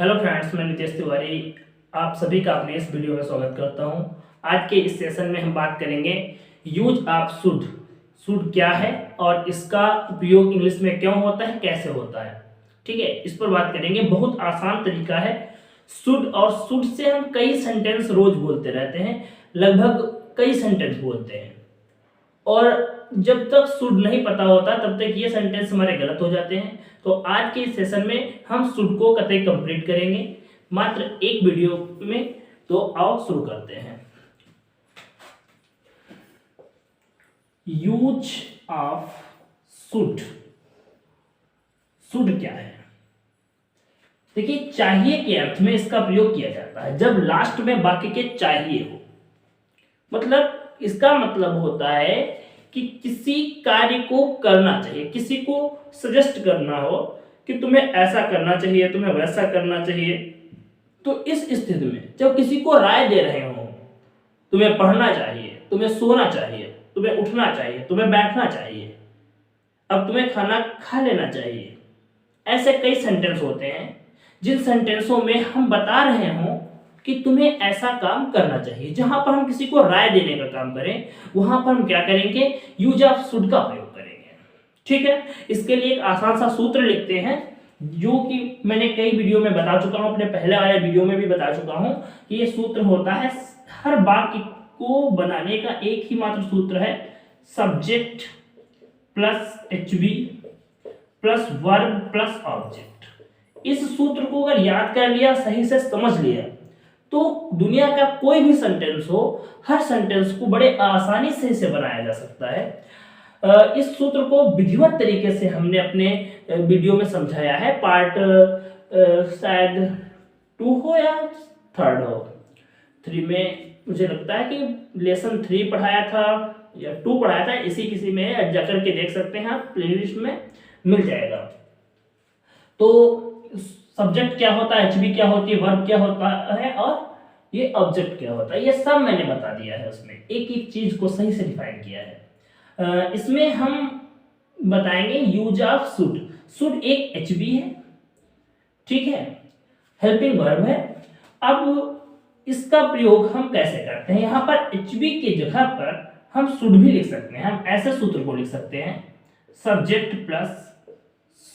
Hello friends, मैं नितेश तिवारी आप सभी का अपने इस वीडियो में स्वागत करता हूं। आज के इस सेशन में हम बात करेंगे यूज ऑफ शुड। शुड क्या है और इसका उपयोग इंग्लिश में क्यों होता है, कैसे होता है। ठीक है, इस पर बात करेंगे। बहुत आसान तरीका है शुड, और शुड से हम कई सेंटेंस रोज बोलते रहते हैं, लगभग कई सेंटेंस बोलते हैं। और जब तक शुड नहीं पता होता तब तक ये सेंटेंस हमारे गलत हो जाते हैं। तो आज के इस सेशन में हम शुड को कतई कंप्लीट करेंगे मात्र एक वीडियो में। तो आओ शुरू करते हैं। Use of should. शुड क्या है? देखिए, चाहिए के अर्थ में इसका प्रयोग किया जाता है जब लास्ट में वाक्य के चाहिए हो। मतलब इसका मतलब होता है कि किसी कार्य को करना चाहिए, किसी को सजेस्ट करना हो कि तुम्हें ऐसा करना चाहिए, तुम्हें वैसा करना चाहिए। तो इस स्थिति में जब किसी को राय दे रहे हो, तुम्हें पढ़ना चाहिए, तुम्हें सोना चाहिए, तुम्हें उठना चाहिए, तुम्हें बैठना चाहिए, अब तुम्हें खाना खा लेना चाहिए, ऐसे कई सेंटेंस होते हैं जिन सेंटेंसों में हम बता रहे हों कि तुम्हें ऐसा काम करना चाहिए। जहां पर हम किसी को राय देने का काम करें, वहां पर हम क्या करेंगे? यूज ऑफ शुड का प्रयोग करेंगे। ठीक है, इसके लिए एक आसान सा सूत्र लिखते हैं जो कि मैंने कई वीडियो में बता चुका हूं, अपने पहले वाले वीडियो में भी बता चुका हूं कि ये सूत्र होता है, हर वाक्य को बनाने का एक ही मात्र सूत्र है, subject plus HV plus verb plus object. इस सूत्र को अगर याद कर लिया, सही से समझ लिया, तो दुनिया का कोई भी सेंटेंस हो, हर सेंटेंस को बड़े आसानी से इसे बनाया जा सकता है। इस सूत्र को विधिवत तरीके से हमने अपने वीडियो में समझाया है। पार्ट शायद 2 हो या 3rd हो, 3 में मुझे लगता है कि लेसन 3 पढ़ाया था या 2 पढ़ाया था, इसी किसी में जाकर के देख सकते हैं आप, प्लेलिस्ट में मिल जाएगा। तो सब्जेक्ट क्या होता है, एचबी क्या होती है, वर्ब क्या होता है और ये ऑब्जेक्ट क्या होता है, ये सब मैंने बता दिया है। उसमें एक एक चीज को सही से डिफाइन किया है। इसमें हम बताएंगे यूज ऑफ शुड। शुड एक एचबी है, ठीक है, हेल्पिंग वर्ब है। अब इसका प्रयोग हम कैसे करते हैं? यहां पर एचबी की जगह पर हम शुड भी लिख सकते हैं। हम ऐसे सूत्र को लिख सकते हैं, subject plus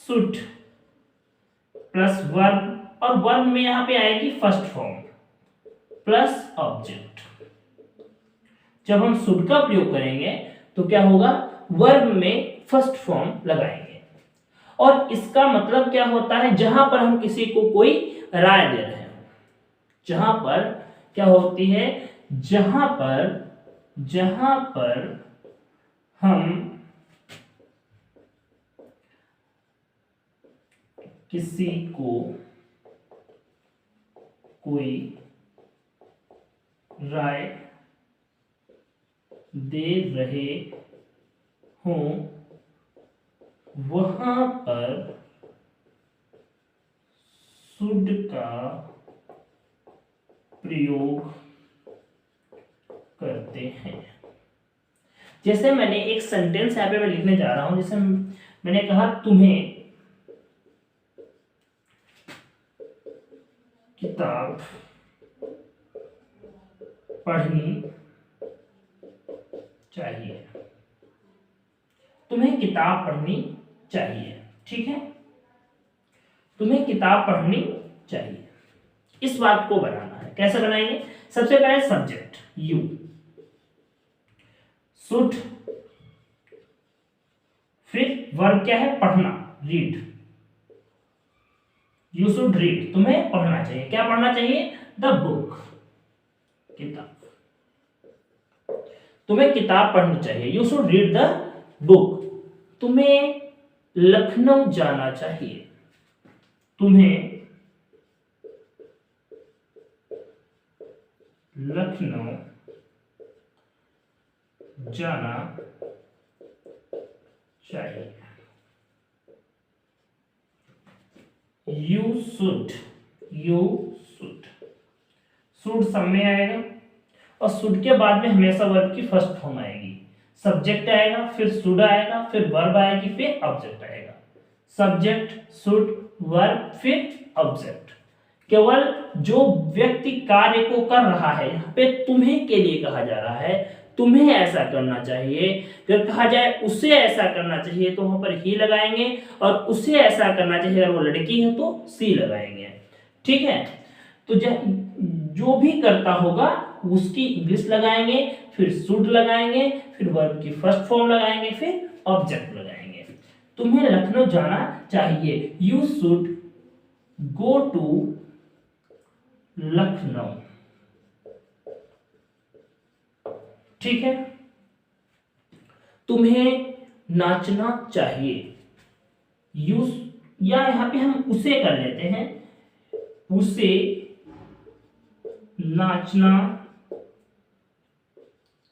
should plus verb, और वर्ब में यहां पे आएगी फर्स्ट फॉर्म प्लस ऑब्जेक्ट। जब हम शुड का प्रयोग करेंगे तो क्या होगा? वर्ब में फर्स्ट फॉर्म लगाएंगे। और इसका मतलब क्या होता है? जहां पर हम किसी को कोई राय दे रहे हैं, जहां पर क्या होती है, जहां पर हम किसी को कोई राय दे रहे हों, वहां पर शुड का प्रयोग करते हैं। जैसे मैंने एक सेंटेंस यहां पे मैं लिखने जा रहा हूं, जैसे मैंने कहा तुम्हें किताब पढ़नी चाहिए। तुम्हें किताब पढ़नी चाहिए, ठीक है, तुम्हें किताब पढ़नी चाहिए। इस बात को बनाना है। कैसे बनाएंगे? सबसे पहले सब्जेक्ट यू, शुड, फिर वर्ब क्या है? पढ़ना, रीड। यू शुड रीड, तुम्हें पढ़ना चाहिए। क्या पढ़ना चाहिए? द बुक, किताब। तुम्हें किताब पढ़नी चाहिए, you should read the book. तुम्हें लखनऊ जाना चाहिए, तुम्हें लखनऊ जाना चाहिए। यू शुड, शुड सब में आएगा, और शुड के बाद में हमेशा वर्ब की फर्स्ट फॉर्म आएगी। सब्जेक्ट आएगा, फिर शुड आएगा, फिर वर्ब आएगी, फिर ऑब्जेक्ट आएगा। सब्जेक्ट, शुड, वर्ब, फिर ऑब्जेक्ट। केवल जो व्यक्ति कार्य को कर रहा है, यहाँ पे तुम्हें के लिए कहा जा रहा है, तुम्हें ऐसा करना चाहिए। अगर कहा जाए उसे ऐसा करना चाहिए तो वहां पर ही लगाएंगे, और उसे ऐसा करना चाहिए अगर वो लड़की है तो सी लगाएंगे। ठीक है, तो जो भी करता होगा उसकी इंग्लिश लगाएंगे, फिर शुड लगाएंगे, फिर वर्ब की फर्स्ट फॉर्म लगाएंगे, फिर ऑब्जेक्ट लगाएंगे। तुम्हें लखनऊ जाना चाहिए, you should go to Lucknow. ठीक है, तुम्हें नाचना चाहिए, यू, या यहां पे हम उसे कर लेते हैं, उसे नाचना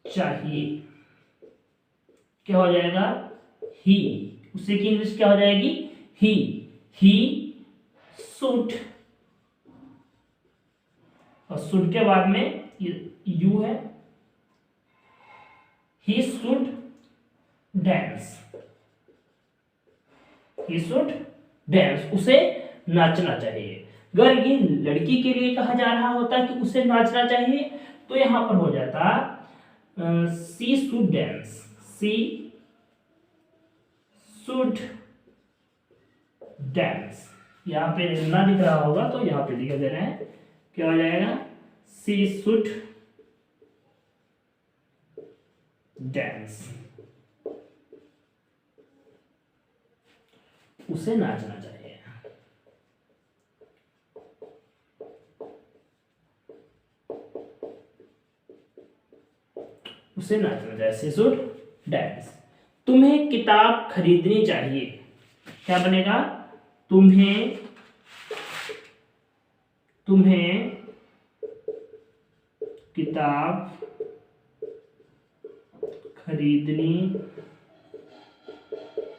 चाहिए। क्या हो जाएगा? ही। उसे की इंग्लिश क्या हो जाएगी? ही शुड, और शुड के बाद में यू है, he should dance, he should dance, उसे नाचना चाहिए। अगर ये लड़की के लिए कहा जा रहा होता कि उसे नाचना चाहिए तो यहां पर हो जाता she should dance, she should dance. यहाँ पे ना दिख रहा होगा तो यहाँ पे दिखा दे रहे हैं, क्या हो जाएगा? सी शुड डांस, उसे नाचना चाहिए। उसे नाचना चाहिए, सी शुड डांस। तुम्हें किताब खरीदनी चाहिए, क्या बनेगा? तुम्हें किताब खरीदनी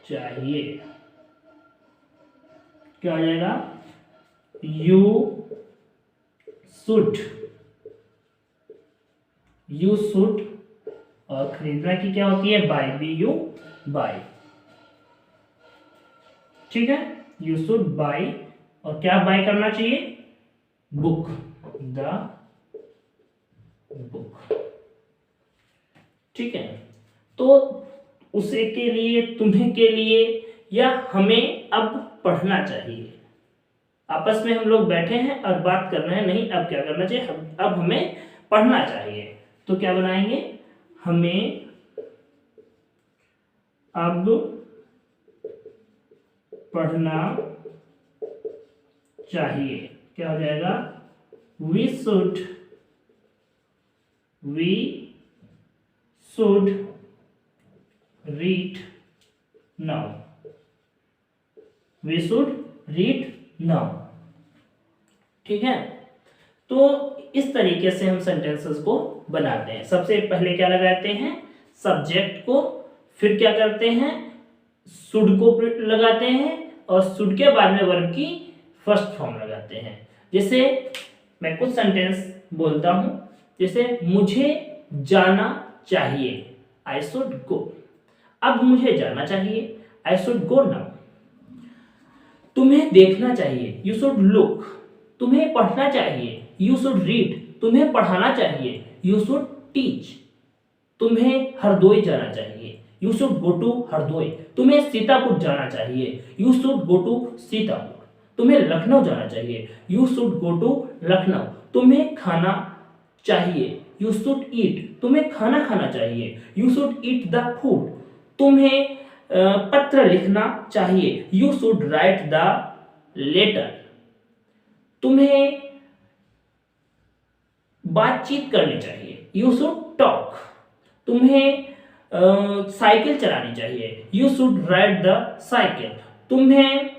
चाहिए, क्या हो जाएगा? यू शुड, और खरीदना की क्या होती है? Buy, B U Y. ठीक है, यू शुड बाय, और क्या बाय करना चाहिए? Book, the book. ठीक है, तो उसे के लिए, तुम्हें के लिए, या हमें अब पढ़ना चाहिए। आपस में हम लोग बैठे हैं और बात कर रहे हैं, नहीं अब क्या करना चाहिए? अब हमें पढ़ना चाहिए, तो क्या बनाएंगे? हमें अब पढ़ना चाहिए, क्या हो जाएगा? We should read now, we should read now. ठीक है, तो इस तरीके से हम सेंटेंसेस को बनाते हैं। सबसे पहले क्या लगाते हैं? सब्जेक्ट को, फिर क्या करते हैं? शुड को लगाते हैं, और शुड के बाद में वर्ब की फर्स्ट फॉर्म लगाते हैं। जैसे मैं कुछ सेंटेंस बोलता हूं, जैसे मुझे जाना चाहिए, आई शुड गो। अब मुझे जाना चाहिए, आई शुड गो नाउ। तुम्हें देखना चाहिए, यू शुड लुक। तुम्हें पढ़ना चाहिए, यू शुड रीड। तुम्हें पढ़ाना चाहिए, यू शुड टीच। तुम्हें हरदोई जाना चाहिए, you should go to Hardoi. तुम्हें सीतापुर जाना चाहिए, you should go to Sitapur. तुम्हें लखनऊ जाना चाहिए, you should go to Lucknow. तुम्हें खाना चाहिए, यू शुड ईट। तुम्हें खाना खाना चाहिए, you should eat the food. तुम्हें पत्र लिखना चाहिए, you should write the letter. तुम्हें बातचीत करनी चाहिए, यू शुड टॉक। तुम्हें साइकिल चलानी चाहिए, you should ride the cycle. तुम्हें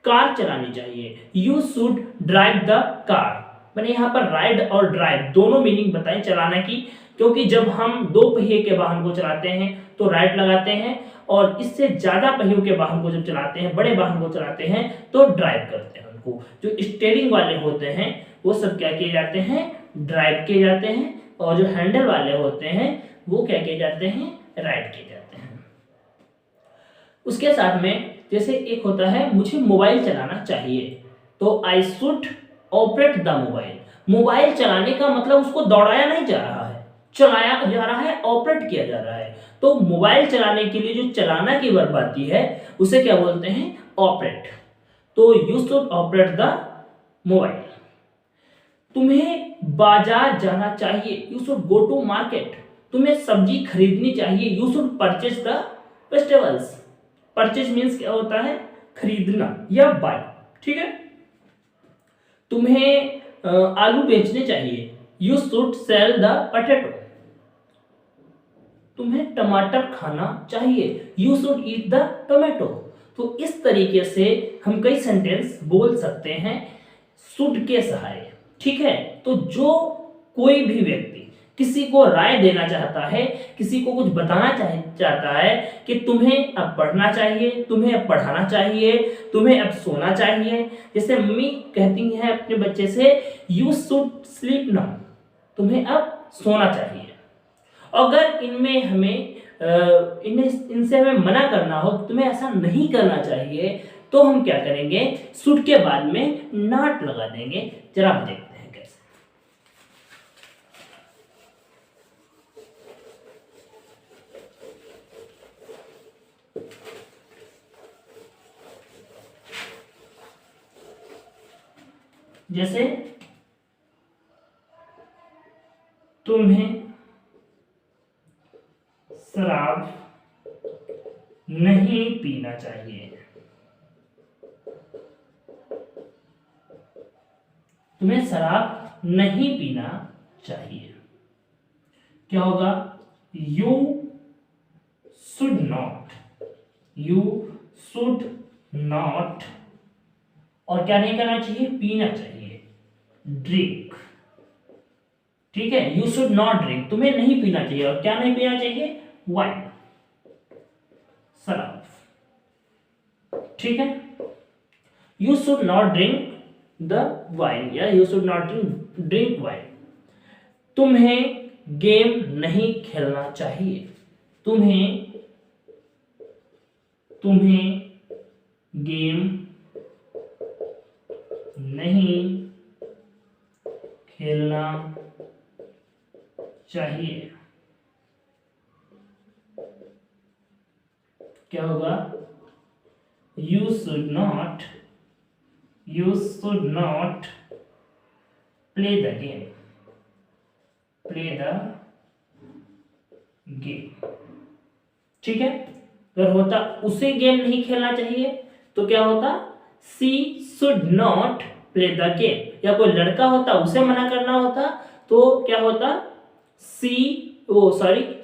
कार चलानी चाहिए, you should drive the car. मैंने यहाँ पर राइड और ड्राइव दोनों मीनिंग बताई चलाने की, क्योंकि जब हम दो पहिए के वाहन को चलाते हैं तो राइड लगाते हैं, और इससे ज्यादा पहियों के वाहन को जब चलाते हैं, बड़े वाहन को चलाते हैं, तो ड्राइव करते हैं। उनको जो स्टीयरिंग वाले होते हैं वो सब क्या किए जाते हैं? ड्राइव किए जाते हैं, और जो हैंडल वाले होते हैं वो क्या किए जाते हैं? राइड किए जाते हैं। उसके साथ में जैसे एक होता है मुझे मोबाइल चलाना चाहिए, तो I should operate the mobile. Mobile चलाने का मतलब उसको दौड़ाया नहीं जा रहा है, चलाया जा रहा है, ऑपरेट किया जा रहा है। तो मोबाइल चलाने के लिए जो चलाना की वर्ब आती है उसे क्या बोलते हैं, ऑपरेट। तो you should operate the mobile. तुम्हें बाजार जाना चाहिए, you should go to market. तुम्हें सब्जी खरीदनी चाहिए, you should purchase the vegetables. Purchase means क्या होता है, खरीदना या बाय, ठीक है। तुम्हें आलू बेचने चाहिए, you should sell the potato. तुम्हें टमाटर खाना चाहिए, you should eat the tomato. तो इस तरीके से हम कई सेंटेंस बोल सकते हैं शुड के सहारे, ठीक है। तो जो कोई भी व्यक्ति किसी को राय देना चाहता है, किसी को कुछ बताना चाहता है कि तुम्हें अब पढ़ना चाहिए, तुम्हें अब पढ़ाना चाहिए, तुम्हें अब सोना चाहिए। जैसे मम्मी कहती हैं अपने बच्चे से यू शुड स्लीप नाउ, तुम्हें अब सोना चाहिए। अगर इनमें हमें इनसे हमें मना करना हो, तुम्हें ऐसा नहीं करना चाहिए, तो हम क्या करेंगे, शुड के बाद में नॉट लगा देंगे। जरा आप देखते हैं कैसे। जैसे तुम्हें शराब नहीं पीना चाहिए, तुम्हें शराब नहीं पीना चाहिए। क्या होगा, you should not, you should not, और क्या नहीं करना चाहिए, पीना चाहिए, ड्रिंक, ठीक है। यू शुड नॉट ड्रिंक, तुम्हें नहीं पीना चाहिए, और क्या नहीं पीना चाहिए, वाइन, शराब, ठीक है। You should not drink the wine, या you should not drink wine. तुम्हें गेम नहीं खेलना चाहिए, तुम्हें गेम नहीं खेलना चाहिए। क्या होगा, you should not play the game, ठीक है। अगर होता उसे गेम नहीं खेलना चाहिए तो क्या होता, she should not play the game. या कोई लड़का होता उसे मना करना होता तो क्या होता,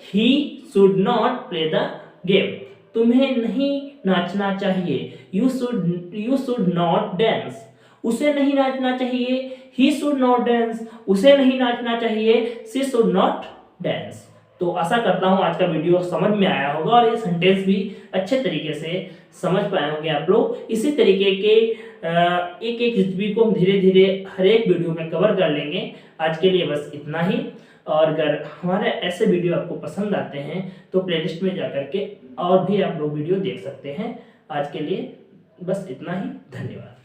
he should not play the game. तुम्हें नहीं नाचना चाहिए, यू शुड नॉट डांस। उसे नहीं नाचना चाहिए, ही शुड नॉट डांस। उसे नहीं नाचना चाहिए, शी शुड नॉट डांस। तो आशा करता हूँ आज का वीडियो समझ में आया होगा और ये सेंटेंस भी अच्छे तरीके से समझ पाए होंगे आप लोग। इसी तरीके के एक एक हिस्ट्री को हम धीरे धीरे हर एक वीडियो में कवर कर लेंगे। आज के लिए बस इतना ही। और अगर हमारे ऐसे वीडियो आपको पसंद आते हैं तो प्लेलिस्ट में जाकर के और भी आप लोग वीडियो देख सकते हैं। आज के लिए बस इतना ही, धन्यवाद।